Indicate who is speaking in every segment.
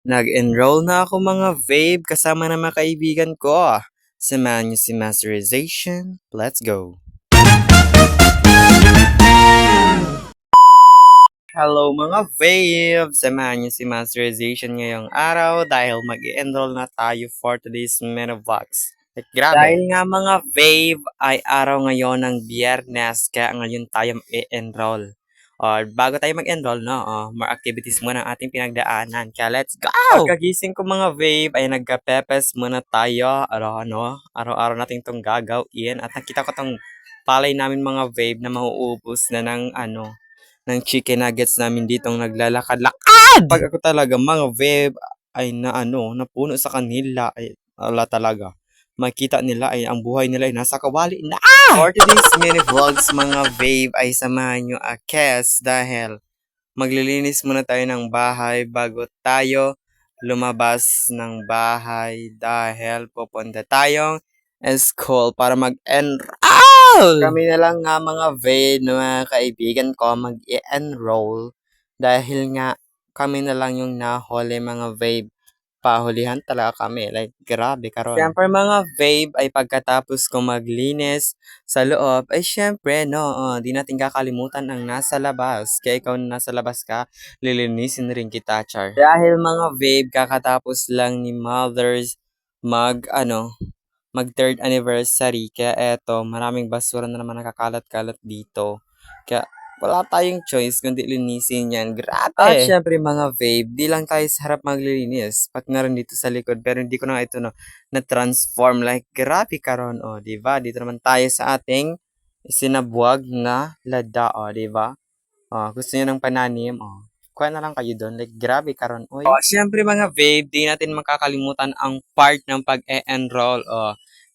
Speaker 1: Nag-enroll na ako mga vape kasama ng mga kaibigan ko. Samahan niyo si Masterization. Let's go! Hello mga vape! Samahan niyo si Masterization ngayong araw dahil mag-enroll na tayo for today's Menovlogs. Grabe. Dahil nga mga vape ay araw ngayon ng Biyernes kaya ngayon tayo mag-enroll. Bago tayo mag-enroll, no, more activities muna ang ating pinagdaanan. Kaya let's go! Pagkagising ko mga vape ay nagka-pepes muna tayo. Araw-araw natin itong gagawin. At nakita ko tong palay namin mga vape na mauubos na ng chicken nuggets namin ditong naglalakad-lakad! Pag ako talaga mga vape ay napuno sa kanila ay wala talaga. Makita nila ay ang buhay nila ay nasa kawali na. For today's mini vlogs mga vape ay samahan nyo Kes dahil maglilinis muna tayo ng bahay bago tayo lumabas ng bahay dahil pupunta tayong school para mag-enroll. Kami na lang nga mga vape na mga kaibigan ko mag-enroll dahil nga kami na lang yung nahuli mga vape. Pahulihan talaga kami. Like, grabe karon. Siyempre mga vape ay pagkatapos kong maglinis sa loob, ay siyempre, di natin kakalimutan ang nasa labas. Kaya ikaw na nasa labas ka, lilinisin rin kita, Char. Dahil mga vape, kakatapos lang ni Mother's mag third anniversary. Kaya eto, maraming basura na naman nakakalat-kalat dito. Kaya wala tayong choice kundi linisin yan. Grabe! At syempre mga vape, di lang tayo sa harap maglilinis. Pat na rin dito sa likod. Pero hindi ko na ito na-transform. Like, grabe karon diba? Dito naman tayo sa ating sinabuag na lada, diba? Gusto niyo ng pananim, kuha na lang kayo doon. Like, grabe karon. Syempre mga vape, di natin makakalimutan ang part ng pag-e-enroll.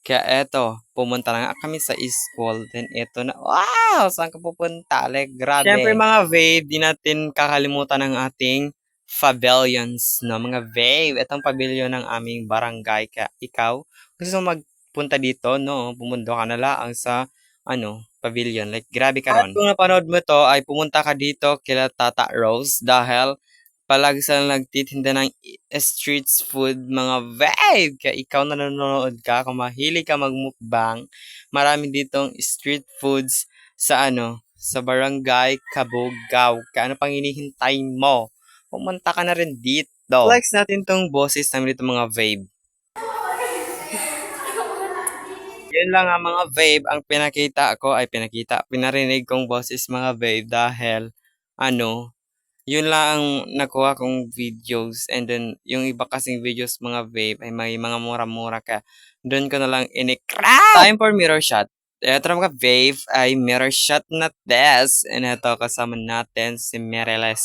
Speaker 1: Kaya eto, pumunta na nga kami sa school. Then eto na, wow! Saan ka pupunta? Like, grabe. Siyempre mga vape, di natin kakalimutan ang ating pavilions, no? Mga vape, itong pavilion ng aming barangay. Kaya ikaw, gusto mo magpunta dito, no? Pumunta ka na lang sa, pavilion. Like, grabe ka ron. At kung napanood mo to, ay pumunta ka dito kila Tata Rose dahil palagi silang nagtitinda ng street food, mga vape. Kaya ikaw na nanonood ka, kung mahilig ka magmukbang, marami ditong street foods sa sa barangay Kabugaw. Kaya ano pang hinihintay mo? Pumunta ka na rin dito. Flex natin tong boses namin dito mga vape. Yun lang nga mga vape, ang pinarinig kong boses mga vape dahil yun lang ang nakuha kong videos and then yung iba kasing videos mga vape ay may mga mura-mura ka. Doon ko na lang ini-crap! Time for mirror shot. Ito mga vape ay mirror shot na test. And ito kasama natin si Mireles.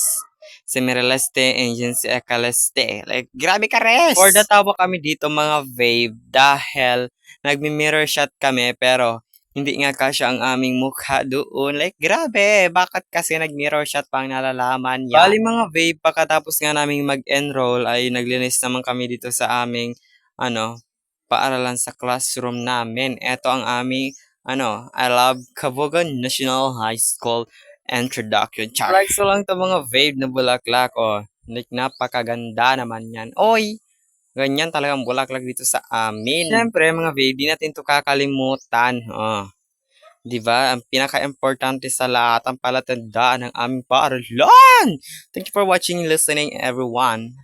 Speaker 1: Si Mireleste and yun si Ekaleste. Like, grabe ka res! For the tawa kami dito mga vape dahil nagmi-mirror shot kami pero hindi nga kasya ang aming mukha doon. Like, grabe. Bakit kasi nag-mirror shot pang nalalaman yan? Bali mga vape, pagkatapos nga naming mag-enroll ay naglinis naman kami dito sa aming, paaralan sa classroom namin. Ito ang aming, I Love Kabugan National High School Introduction. Like, so lang to mga vape na bulaklak, Like, napakaganda naman yan. Oy! Ganyan talagang bulaklak dito sa amin. Siyempre, mga baby, di natin ito kakalimutan. Di ba? Ang pinaka-importante sa lahat, ang palatandaan ng aming paaralan. Thank you for watching and listening, everyone.